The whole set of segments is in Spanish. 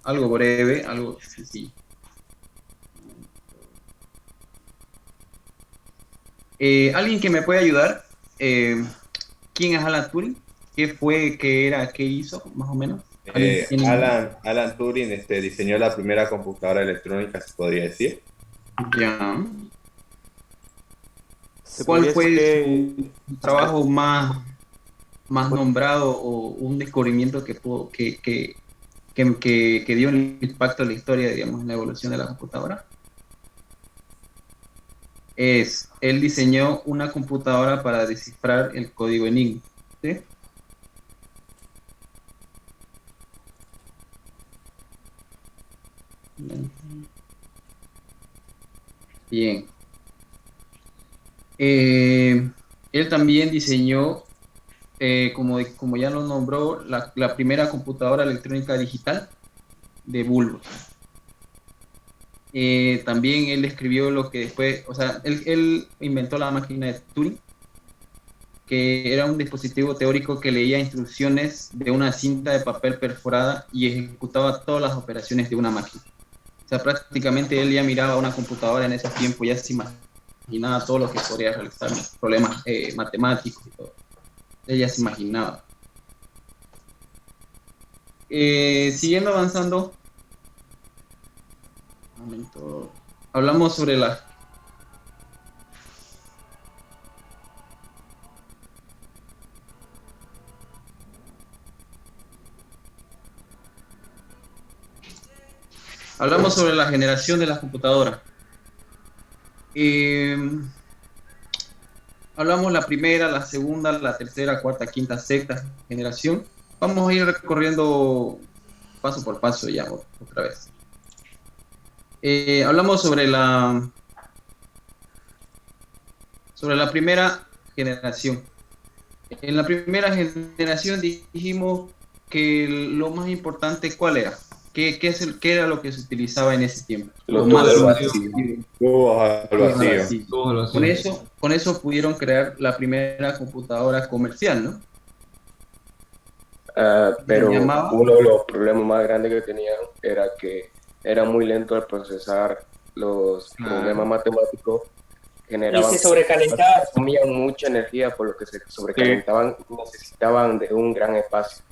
algo breve, algo sencillo. ¿Alguien que me puede ayudar? ¿Quién es Alan Turing? ¿Qué fue, qué era, qué hizo, más o menos? ¿Alguien tiene? Alan Turing diseñó la primera computadora electrónica, se podría decir. Ya. Se ¿Cuál podría decir fue que su trabajo más nombrado o un descubrimiento que dio un impacto en la historia, digamos, en la evolución de la computadora? Él diseñó una computadora para descifrar el código Enigma. ¿Sí? Bien. Eh, Él también diseñó, como ya lo nombró, la primera computadora electrónica digital de bulbos. También él escribió lo que después, o sea, él inventó la máquina de Turing, que era un dispositivo teórico que leía instrucciones de una cinta de papel perforada y ejecutaba todas las operaciones de una máquina. O sea, prácticamente él ya miraba una computadora en ese tiempo, ya se imaginaba todo lo que podría realizar, problemas matemáticos y todo. Él ya se imaginaba. Siguiendo avanzando, un momento, hablamos sobre las. Hablamos sobre la generación de las computadoras. Eh, Hablamos la primera, la segunda, la tercera, cuarta, quinta, sexta generación. Vamos a ir recorriendo paso por paso ya otra vez. Hablamos sobre la primera generación. En la primera generación dijimos que lo más importante, ¿cuál era? ¿Qué era lo que se utilizaba en ese tiempo? Lo Los más tubos al vacío. significativo. Tubos al Tubos al vacío. vacío. todo lo Con hacía. eso pudieron crear la primera computadora comercial, ¿no? Se Pero llamaba. uno de los problemas más grandes que tenían era que era muy lento al procesar los problemas Claro. matemáticos, Y generaban, se sobrecalentaba. consumían mucha energía, por lo que se Sí. sobrecalentaban y necesitaban de un gran espacio.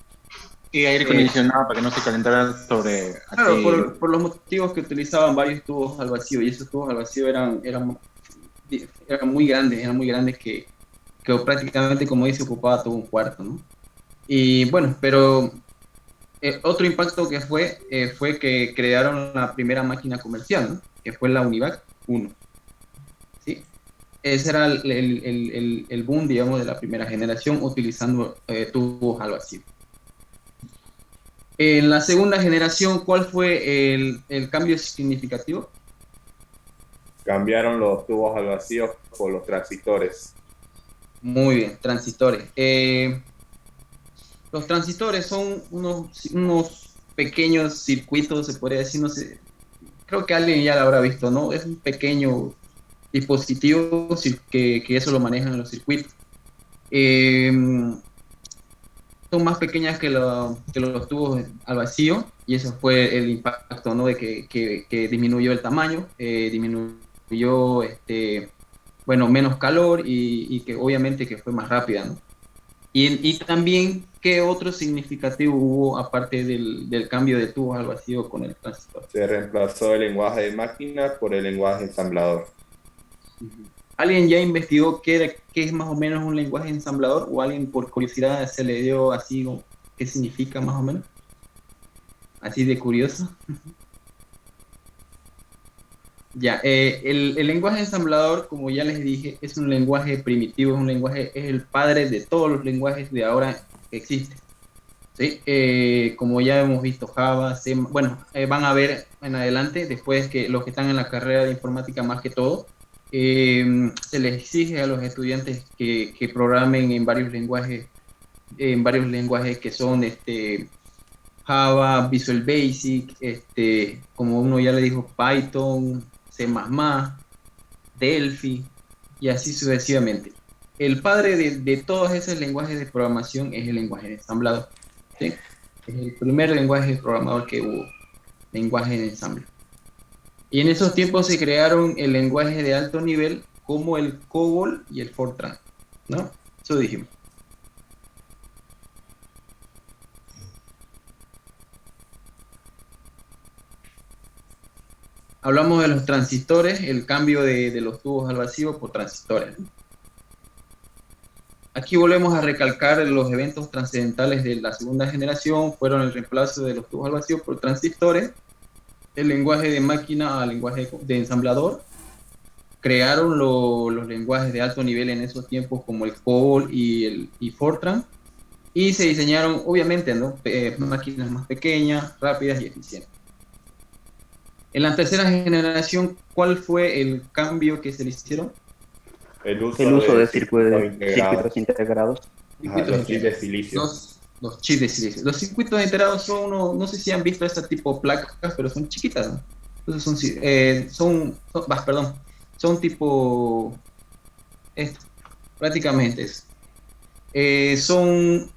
Y aire Eh, acondicionado para que no se calentara sobre claro, aquí. por los motivos que utilizaban varios tubos al vacío, y esos tubos al vacío eran muy grandes que prácticamente, como dice, ocupaba todo un cuarto, ¿no? Y bueno, pero otro impacto que fue que crearon la primera máquina comercial, ¿no? Que fue la Univac 1. ¿Sí? Ese era el boom, digamos, de la primera generación utilizando tubos al vacío. En la segunda generación, ¿cuál fue el cambio significativo? Cambiaron los tubos al vacío por los transistores. Muy bien, transistores. Los transistores son unos pequeños circuitos, se podría decir, no sé, creo que alguien ya lo habrá visto, ¿no? Es un pequeño dispositivo que eso lo manejan en los circuitos. Eh, Son más pequeñas que los tubos al vacío y eso fue el impacto, ¿no? De que disminuyó el tamaño, disminuyó bueno, menos calor y que obviamente que fue más rápida, ¿no? Y también, ¿qué otro significativo hubo aparte del cambio de tubos al vacío con el transistor? Se reemplazó el lenguaje de máquina por el lenguaje ensamblador. ¿Alguien ya investigó qué es más o menos un lenguaje ensamblador o alguien por curiosidad se le dio así qué significa más o menos? Así de curioso. Ya, el lenguaje ensamblador, como ya les dije, es un lenguaje primitivo, es el padre de todos los lenguajes de ahora que existen. ¿Sí? Como ya hemos visto Java, C, bueno, van a ver en adelante, después que los que están en la carrera de informática más que todo, se les exige a los estudiantes que programen en varios lenguajes que son Java, Visual Basic, como uno ya le dijo, Python, C++, Delphi, y así sucesivamente. El padre de todos esos lenguajes de programación es el lenguaje de ensamblado. ¿Sí? Es el primer lenguaje programador que hubo. lenguaje de ensamble. Y en esos tiempos se crearon el lenguaje de alto nivel como el COBOL y el Fortran, ¿no? Eso dijimos. Hablamos de los transistores, el cambio de los tubos al vacío por transistores, ¿no? Aquí volvemos a recalcar los eventos trascendentales de la segunda generación, fueron el reemplazo de los tubos al vacío por transistores, el lenguaje de máquina al lenguaje de ensamblador, crearon los lenguajes de alto nivel en esos tiempos como el COBOL y Fortran, y se diseñaron, obviamente, ¿no? Máquinas más pequeñas, rápidas y eficientes. En la tercera generación, ¿cuál fue el cambio que se le hicieron? El uso de circuitos circuitos integrados. los chips de silicio. Los chips de silicio. Los circuitos integrados son no sé si han visto este tipo de placas, pero son chiquitas, ¿no? Entonces son tipo esto, prácticamente eso. Son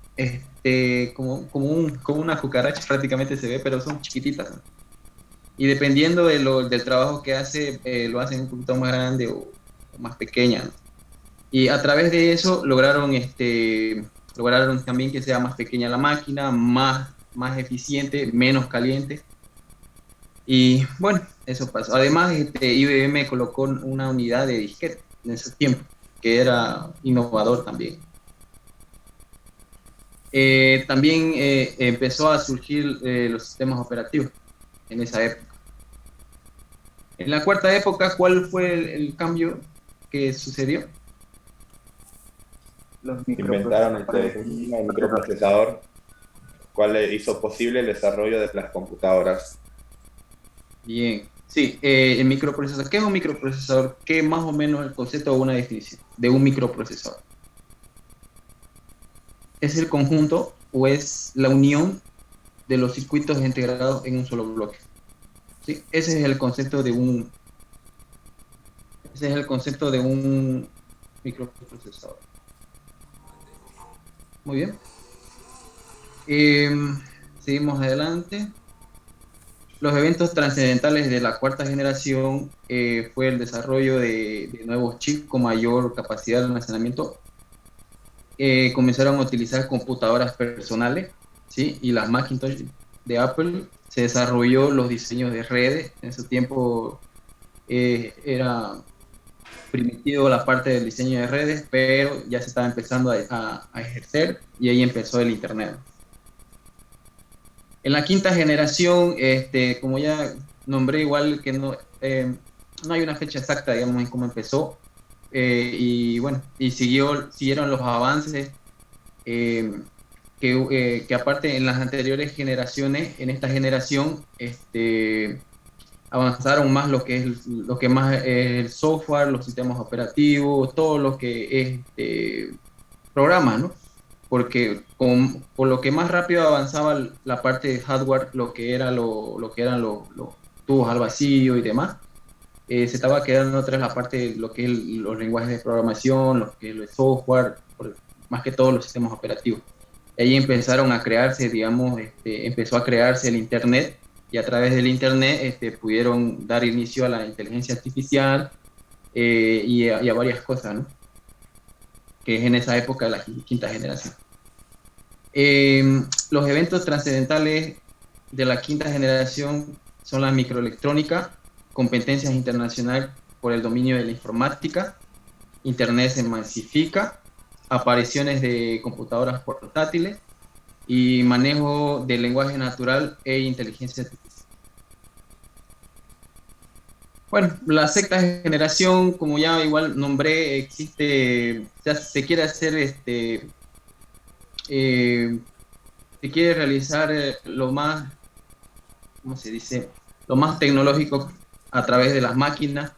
como una cucaracha prácticamente se ve, pero son chiquititas, ¿no? Y dependiendo del trabajo que hace, lo hacen un poquito más grande o más pequeña, ¿no? Y a través de eso lograron también que sea más pequeña la máquina, más eficiente, menos caliente. Y bueno, eso pasó. Además, IBM colocó una unidad de disquete en ese tiempo, que era innovador también. También empezó a surgir los sistemas operativos en esa época. En la cuarta época, ¿cuál fue el cambio que sucedió? Inventaron el microprocesador, cual hizo posible el desarrollo de las computadoras. Bien, sí, el microprocesador. ¿Qué es un microprocesador? ¿Qué es más o menos el concepto o una definición de un microprocesador? ¿Es el conjunto o es la unión de los circuitos integrados en un solo bloque? ¿Sí? Ese es el concepto de un microprocesador. Muy bien. Seguimos adelante. Los eventos trascendentales de la cuarta generación fue el desarrollo de nuevos chips con mayor capacidad de almacenamiento. Comenzaron a utilizar computadoras personales, ¿sí? Y las Macintosh de Apple. Se desarrolló los diseños de redes. En ese tiempo era primitivo la parte del diseño de redes, pero ya se estaba empezando a ejercer y ahí empezó el Internet. En la quinta generación, como ya nombré, igual que no hay una fecha exacta, digamos, en cómo empezó, y bueno, y siguieron los avances que aparte en las anteriores generaciones, en esta generación, avanzaron más lo que es el software, los sistemas operativos, todo lo que es programa, ¿no? Porque por lo que más rápido avanzaba la parte de hardware, lo que eran los tubos al vacío y demás, se estaba quedando atrás la parte de lo que es los lenguajes de programación, lo que es el software, más que todos los sistemas operativos. Y ahí empezaron a crearse, digamos, empezó a crearse el Internet, y a través del Internet pudieron dar inicio a la inteligencia artificial y a varias cosas, ¿no? Que es en esa época de la quinta generación. Los eventos trascendentales de la quinta generación son la microelectrónica, competencias internacionales por el dominio de la informática, Internet se masifica, apariciones de computadoras portátiles y manejo del lenguaje natural e inteligencia artificial. Bueno, la sexta generación, como ya igual nombré, existe, ya se quiere hacer, se quiere realizar lo más, ¿cómo se dice? Lo más tecnológico a través de las máquinas.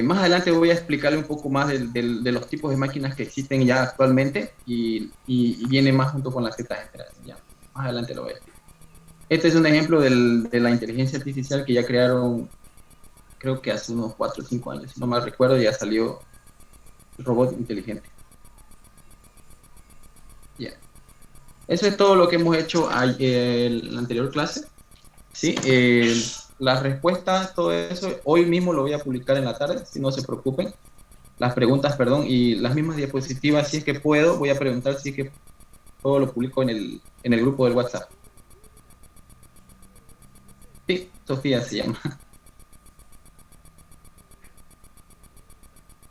Más adelante voy a explicarle un poco más de los tipos de máquinas que existen ya actualmente y viene más junto con la sexta generación. Ya, más adelante lo voy a explicar. Este es un ejemplo de la inteligencia artificial que ya crearon, creo que hace unos 4 o 5 años, si no mal recuerdo, ya salió el robot inteligente. Ya. Eso es todo lo que hemos hecho en la anterior clase. Sí, las respuestas, todo eso, hoy mismo lo voy a publicar en la tarde, si no se preocupen. Las preguntas, perdón, y las mismas diapositivas, si es que puedo, voy a preguntar si es que todo lo publico en el grupo del WhatsApp. Sí, Sofía se llama.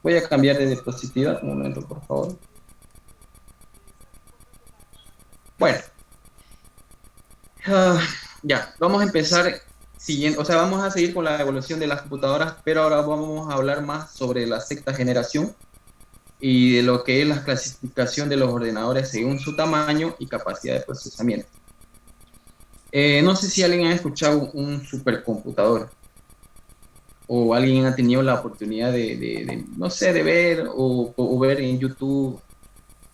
Voy a cambiar de diapositiva, un momento, por favor. Bueno, ya, vamos a empezar siguiendo, o sea, vamos a seguir con la evolución de las computadoras, pero ahora vamos a hablar más sobre la sexta generación y de lo que es la clasificación de los ordenadores según su tamaño y capacidad de procesamiento. No sé si alguien ha escuchado un supercomputador o alguien ha tenido la oportunidad no sé, de ver o ver en YouTube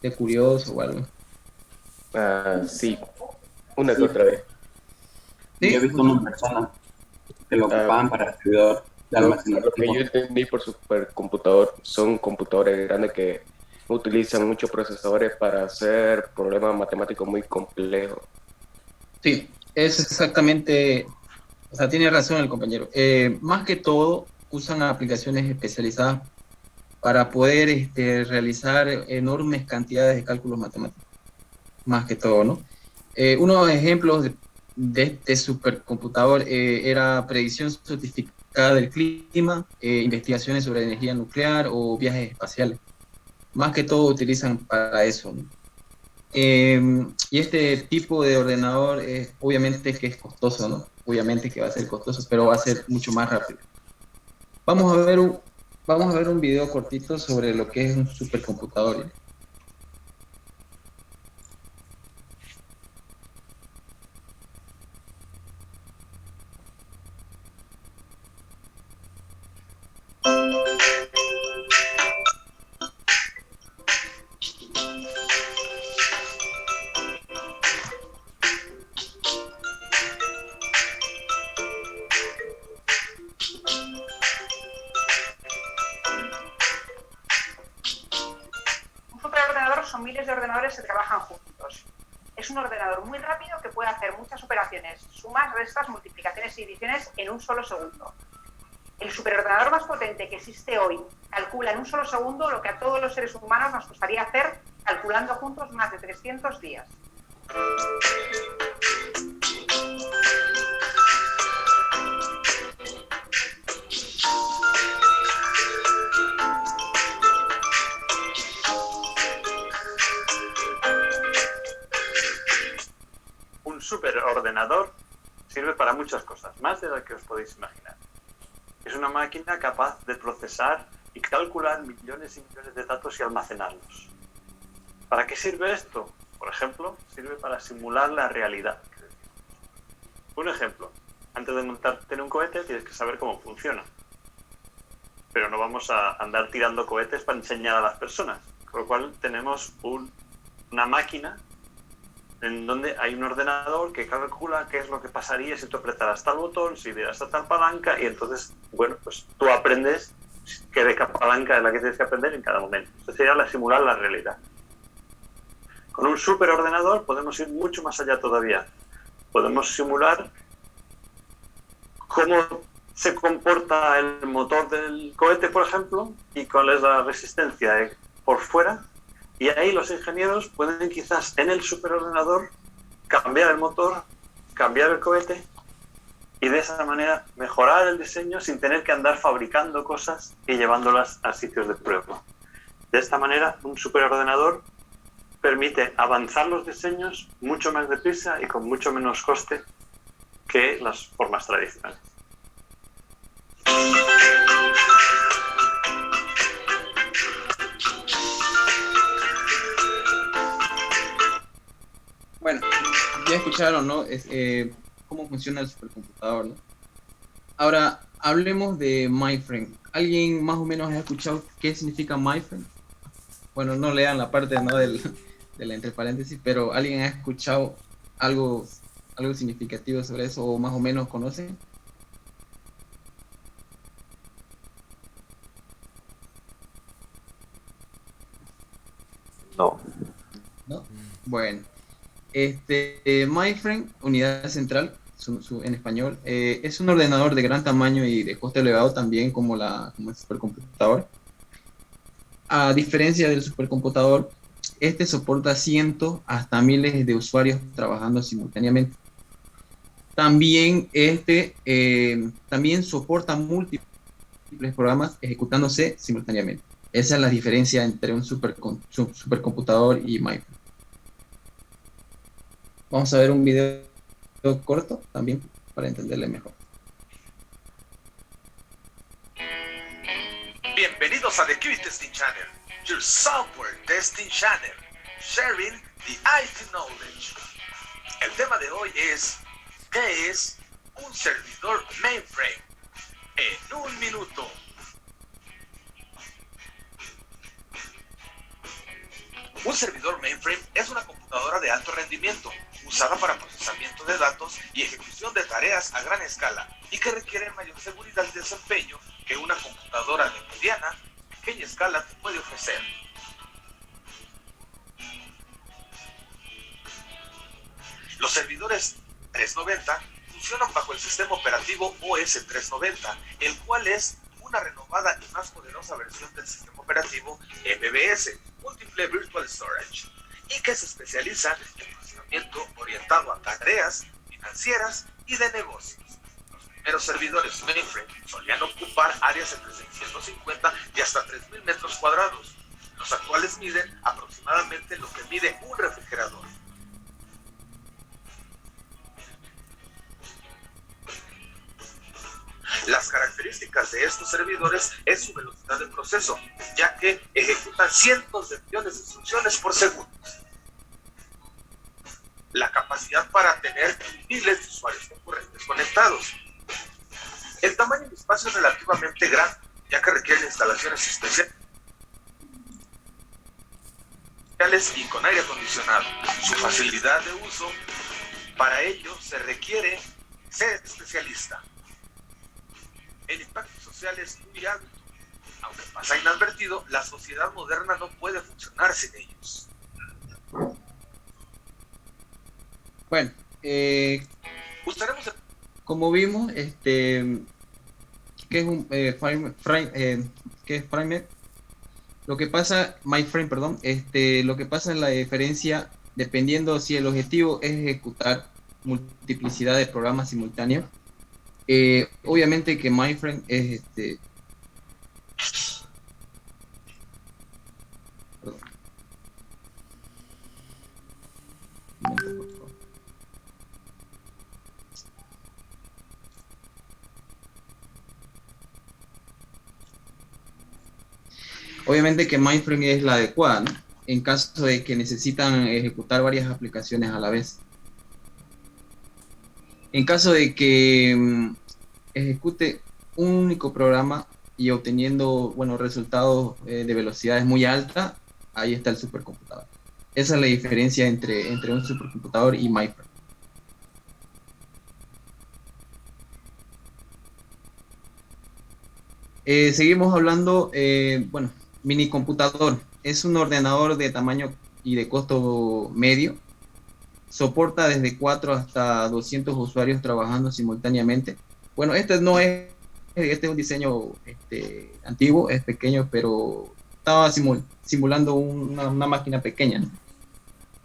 de curioso o algo. Sí, una que otra vez. ¿Sí? Yo he visto una persona que lo ocupaban para servidor de almacenamiento. Lo que yo entendí por supercomputador son computadores grandes que utilizan muchos procesadores para hacer problemas matemáticos muy complejos. Sí, es exactamente, o sea, tiene razón el compañero. Más que todo, usan aplicaciones especializadas para poder realizar enormes cantidades de cálculos matemáticos, más que todo, ¿no? Unos ejemplos de este supercomputador era predicción certificada del clima, investigaciones sobre energía nuclear o viajes espaciales. Más que todo utilizan para eso, ¿no? Y este tipo de ordenador obviamente que es costoso, ¿no? Obviamente que va a ser costoso, pero va a ser mucho más rápido. Vamos a ver un video cortito sobre lo que es un supercomputador, ¿eh? Son miles de ordenadores que trabajan juntos. Es un ordenador muy rápido que puede hacer muchas operaciones, sumas, restas, multiplicaciones y divisiones en un solo segundo. El superordenador más potente que existe hoy calcula en un solo segundo lo que a todos los seres humanos nos costaría hacer calculando juntos más de 300 días. Un superordenador sirve para muchas cosas, más de las que os podéis imaginar. Es una máquina capaz de procesar y calcular millones y millones de datos y almacenarlos. ¿Para qué sirve esto? Por ejemplo, sirve para simular la realidad. Un ejemplo, antes de montarte en un cohete tienes que saber cómo funciona. Pero no vamos a andar tirando cohetes para enseñar a las personas. Con lo cual tenemos una máquina en donde hay un ordenador que calcula qué es lo que pasaría si tú apretaras tal botón, si dieras a tal palanca, y entonces, bueno, pues tú aprendes qué de cada palanca es la que tienes que aprender en cada momento. Esto sería simular la realidad. Con un superordenador podemos ir mucho más allá todavía. Podemos simular cómo se comporta el motor del cohete, por ejemplo, y cuál es la resistencia por fuera. Y ahí los ingenieros pueden quizás en el superordenador cambiar el motor, cambiar el cohete y de esa manera mejorar el diseño sin tener que andar fabricando cosas y llevándolas a sitios de prueba. De esta manera, un superordenador permite avanzar los diseños mucho más deprisa y con mucho menos coste que las formas tradicionales. Bueno, ya escucharon, ¿no? Cómo funciona el supercomputador, ¿no? Ahora, hablemos de MindFrame. ¿Alguien más o menos ha escuchado qué significa MindFrame? Bueno, no lean la parte, ¿no? de la entre paréntesis, pero ¿alguien ha escuchado algo significativo sobre eso o más o menos conocen? No. ¿No? Bueno. MindFrame, unidad central, en español. Es un ordenador de gran tamaño y de coste elevado también como el supercomputador. A diferencia del supercomputador, este soporta cientos hasta miles de usuarios trabajando simultáneamente. También también soporta múltiples programas ejecutándose simultáneamente. Esa es la diferencia entre un supercomputador y MindFrame. Vamos a ver un video corto también para entenderle mejor. Bienvenidos a The QB Testing Channel, your software testing channel, sharing the IT knowledge. El tema de hoy es, ¿qué es un servidor mainframe? En un minuto. Un servidor mainframe es una computadora de alto rendimiento, usada para procesamiento de datos y ejecución de tareas a gran escala, y que requiere mayor seguridad y desempeño que una computadora de mediana, pequeña escala te puede ofrecer. Los servidores 390 funcionan bajo el sistema operativo OS 390, el cual es una renovada y más poderosa versión del sistema operativo MVS, Multiple Virtual Storage, y que se especializa en procesamiento orientado a tareas financieras y de negocios. Los primeros servidores mainframe solían ocupar áreas entre 650 y hasta 3.000 metros cuadrados. Los actuales miden aproximadamente lo que mide un refrigerador. Las características de estos servidores es su velocidad de proceso, ya que ejecutan cientos de millones de instrucciones por segundo. La capacidad para tener miles de usuarios concurrentes conectados. El tamaño de espacio es relativamente grande, ya que requiere instalaciones especiales y con aire acondicionado. Su facilidad de uso, para ello se requiere ser especialista. El impacto social es muy alto. Aunque pasa inadvertido, la sociedad moderna no puede funcionar sin ellos. Bueno, como vimos, ¿qué es un ¿qué es Frame? Lo que pasa, MindFrame, perdón, lo que pasa es la diferencia dependiendo si el objetivo es ejecutar multiplicidad de programas simultáneos. Obviamente que MindFrame es perdón. Un momento, por favor. Obviamente que MindFrame es la adecuada, ¿no? En caso de que necesitan ejecutar varias aplicaciones a la vez. En caso de que ejecute un único programa y obteniendo resultados de velocidades muy altas, ahí está el supercomputador. Esa es la diferencia entre un supercomputador y MindFrame. Seguimos hablando, minicomputador. Es un ordenador de tamaño y de costo medio. Soporta desde 4 hasta 200 usuarios trabajando simultáneamente. Bueno, este es un diseño antiguo, es pequeño, pero estaba simulando una máquina pequeña, ¿no?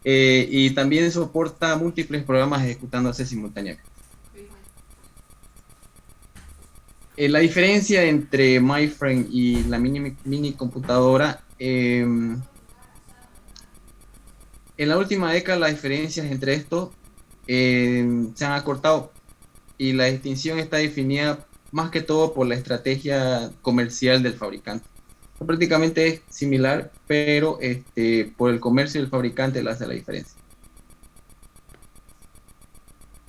Y también soporta múltiples programas ejecutándose simultáneamente. La diferencia entre MindFrame y la mini computadora, en la última década las diferencias entre estos se han acortado y la distinción está definida más que todo por la estrategia comercial del fabricante. Prácticamente es similar, pero por el comercio del fabricante le hace la diferencia.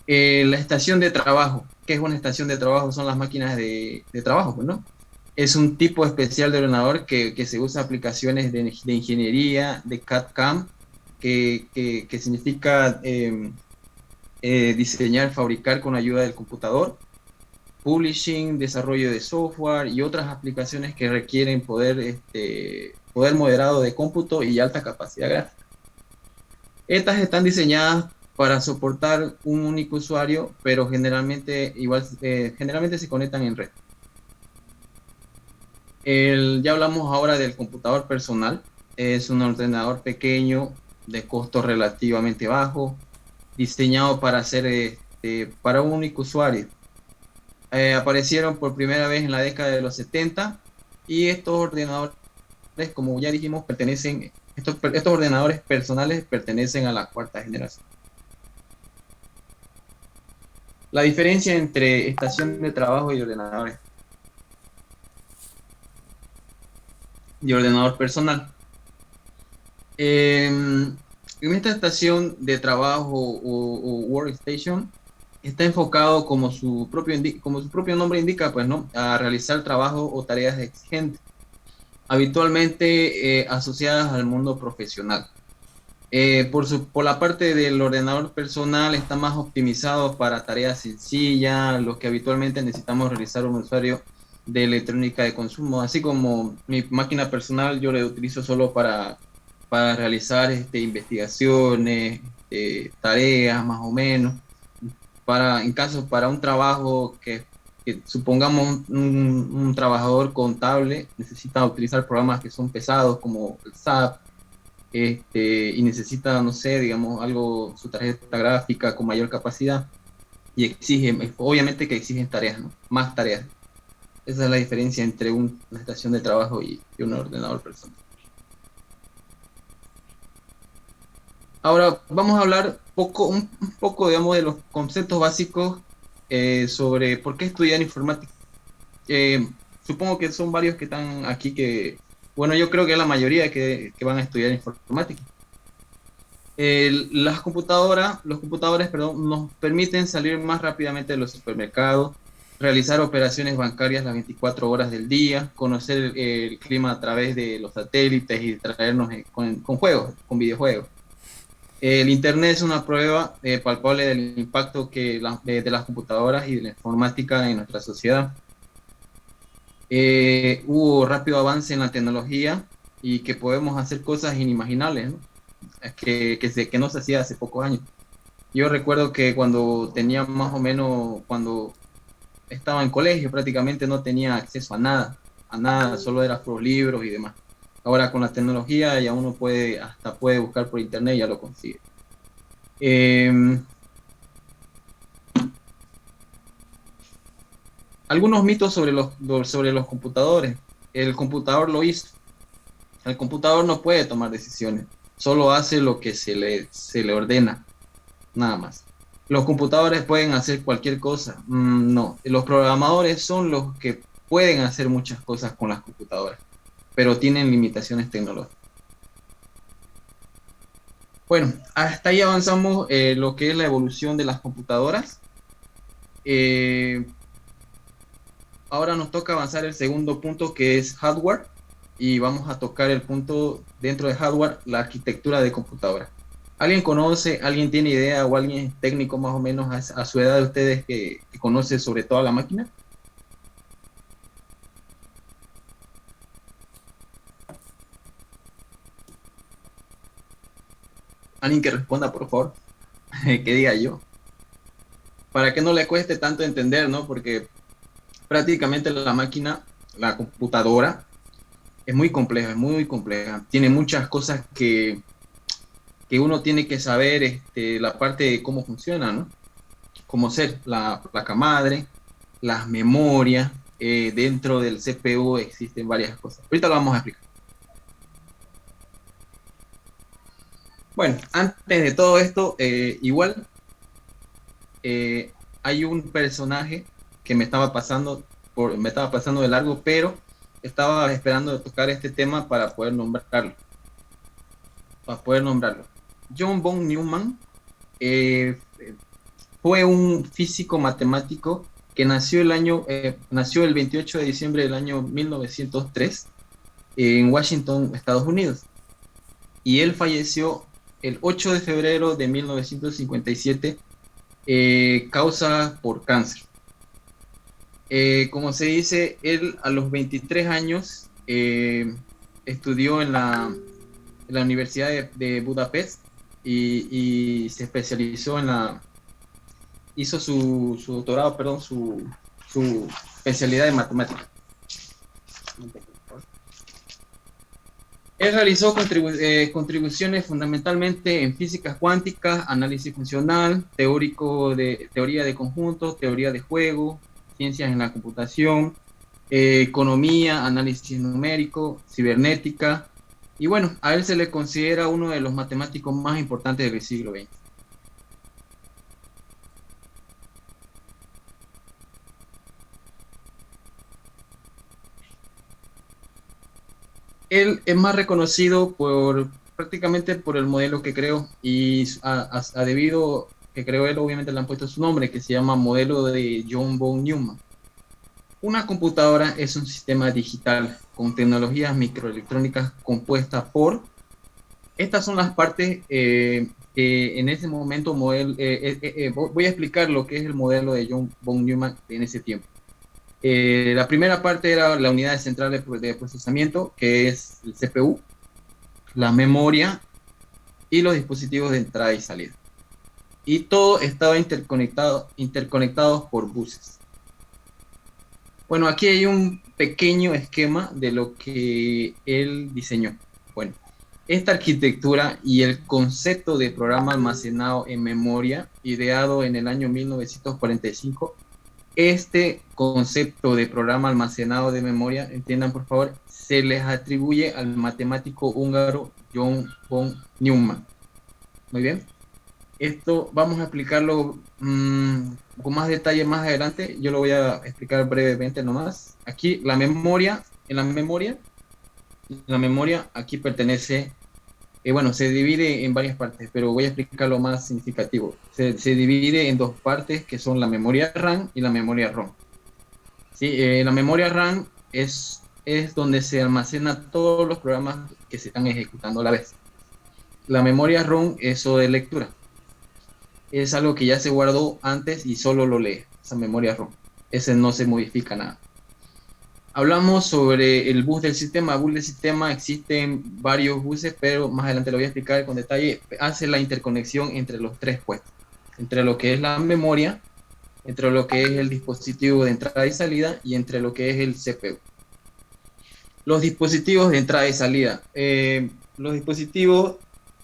La estación de trabajo. ¿Qué es una estación de trabajo? Son las máquinas de trabajo, pues, ¿no? Es un tipo especial de ordenador que se usa en aplicaciones de ingeniería, de CAD/CAM, que significa diseñar, fabricar con ayuda del computador, publishing, desarrollo de software y otras aplicaciones que requieren poder moderado de cómputo y alta capacidad gráfica. Estas están diseñadas para soportar un único usuario, pero generalmente generalmente se conectan en red. Ya hablamos ahora del computador personal. Es un ordenador pequeño de costo relativamente bajo, diseñado para hacer para un único usuario. Aparecieron por primera vez en la década de los 70 y estos ordenadores, como ya dijimos, estos ordenadores personales pertenecen a la cuarta generación. La diferencia entre estación de trabajo y ordenador personal. En esta estación de trabajo o workstation está enfocado, como su propio nombre indica, pues, ¿no?, a realizar trabajo o tareas exigentes, habitualmente asociadas al mundo profesional. Por la parte del ordenador personal, está más optimizado para tareas sencillas, lo que habitualmente necesitamos realizar un usuario de electrónica de consumo. Así como mi máquina personal, yo la utilizo solo para realizar investigaciones, tareas más o menos. Para un trabajo que supongamos un trabajador contable necesita utilizar programas que son pesados como el SAP, y necesita, no sé, digamos, su tarjeta gráfica con mayor capacidad, y obviamente que exigen tareas, ¿no?, más tareas. Esa es la diferencia entre una estación de trabajo y un ordenador personal. Ahora vamos a hablar un poco, digamos, de los conceptos básicos sobre por qué estudiar informática. Supongo que son varios que están aquí bueno, yo creo que la mayoría que van a estudiar informática. Los computadores, nos permiten salir más rápidamente de los supermercados, realizar operaciones bancarias las 24 horas del día, conocer el clima a través de los satélites y traernos con videojuegos. El Internet es una prueba palpable del impacto de las computadoras y de la informática en nuestra sociedad. Hubo rápido avance en la tecnología y que podemos hacer cosas inimaginables, ¿no?, que no se hacía hace pocos años. Yo recuerdo que cuando estaba en colegio, prácticamente no tenía acceso a nada, solo era por libros y demás. Ahora con la tecnología ya uno puede buscar por internet y ya lo consigue. Algunos mitos sobre los computadores. El computador lo hizo. El computador no puede tomar decisiones, solo hace lo que se le ordena, nada más. Los computadores pueden hacer cualquier cosa. No, los programadores son los que pueden hacer muchas cosas con las computadoras, pero tienen limitaciones tecnológicas. Bueno, hasta ahí avanzamos lo que es la evolución de las computadoras. Ahora nos toca avanzar el segundo punto, que es hardware, y vamos a tocar el punto dentro de hardware, la arquitectura de computadora. ¿Alguien tiene idea, o alguien técnico más o menos a su edad de ustedes que conoce sobre toda la máquina? Alguien que responda, por favor, que diga yo. Para que no le cueste tanto entender, ¿no? Porque prácticamente la máquina, la computadora, es muy compleja. Tiene muchas cosas que uno tiene que saber, la parte de cómo funciona, ¿no? Como ser la placa madre, las memorias, dentro del CPU existen varias cosas. Ahorita lo vamos a explicar. Bueno, antes de todo esto, hay un personaje que me estaba pasando de largo, pero estaba esperando tocar este tema para poder nombrarlo. John von Neumann fue un físico matemático que nació el 28 de diciembre del año 1903 en Washington, Estados Unidos. Y él falleció el 8 de febrero de 1957, causa por cáncer. Como se dice, él a los 23 años estudió en la Universidad de Budapest, y se especializó hizo su doctorado, perdón, su especialidad en matemáticas. Él realizó contribuciones fundamentalmente en físicas cuánticas, análisis funcional, teoría de conjuntos, teoría de juego, ciencias en la computación, economía, análisis numérico, cibernética, y bueno, a él se le considera uno de los matemáticos más importantes del siglo XX. Él es más reconocido prácticamente por el modelo que creó, y debido que creó él, obviamente le han puesto su nombre, que se llama modelo de John von Neumann. Una computadora es un sistema digital con tecnologías microelectrónicas compuesta por... Estas son las partes que en ese momento voy a explicar lo que es el modelo de John von Neumann en ese tiempo. La primera parte era la unidad central de procesamiento, que es el CPU, la memoria y los dispositivos de entrada y salida. Y todo estaba interconectados por buses. Bueno, aquí hay un pequeño esquema de lo que él diseñó. Bueno, esta arquitectura y el concepto de programa almacenado en memoria, ideado en el año 1945, este concepto de programa almacenado de memoria, entiendan por favor, se les atribuye al matemático húngaro John von Neumann. Muy bien. Esto vamos a explicarlo con más detalle más adelante. Yo lo voy a explicar brevemente nomás. Aquí la memoria, la memoria aquí pertenece, bueno, se divide en varias partes, pero voy a explicar lo más significativo. Se divide en dos partes, que son la memoria RAM y la memoria ROM. ¿Sí? La memoria RAM es donde se almacena todos los programas que se están ejecutando a la vez. La memoria ROM es eso de lectura. Es algo que ya se guardó antes y solo lo lee, esa memoria ROM. Ese no se modifica nada. Hablamos sobre el bus del sistema. Bus del sistema, existen varios buses, pero más adelante lo voy a explicar con detalle. Hace la interconexión entre los tres puestos, entre lo que es la memoria, entre lo que es el dispositivo de entrada y salida y entre lo que es el CPU. Los dispositivos de entrada y salida. Los dispositivos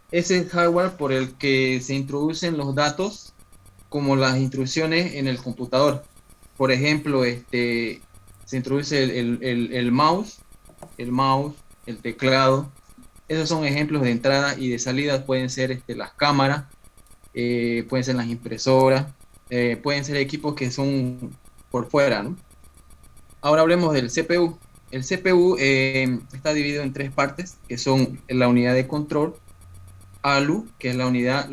es el hardware por el que se introducen los datos, como las instrucciones en el computador. Por ejemplo, se introduce el mouse, el teclado. Esos son ejemplos de entrada y de salida. Pueden ser las cámaras, pueden ser las impresoras, pueden ser equipos que son por fuera, ¿no? Ahora hablemos del CPU. El CPU está dividido en tres partes, que son la unidad de control, ALU, que es la unidad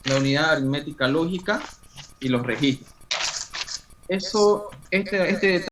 aritmética lógica, y los registros. Este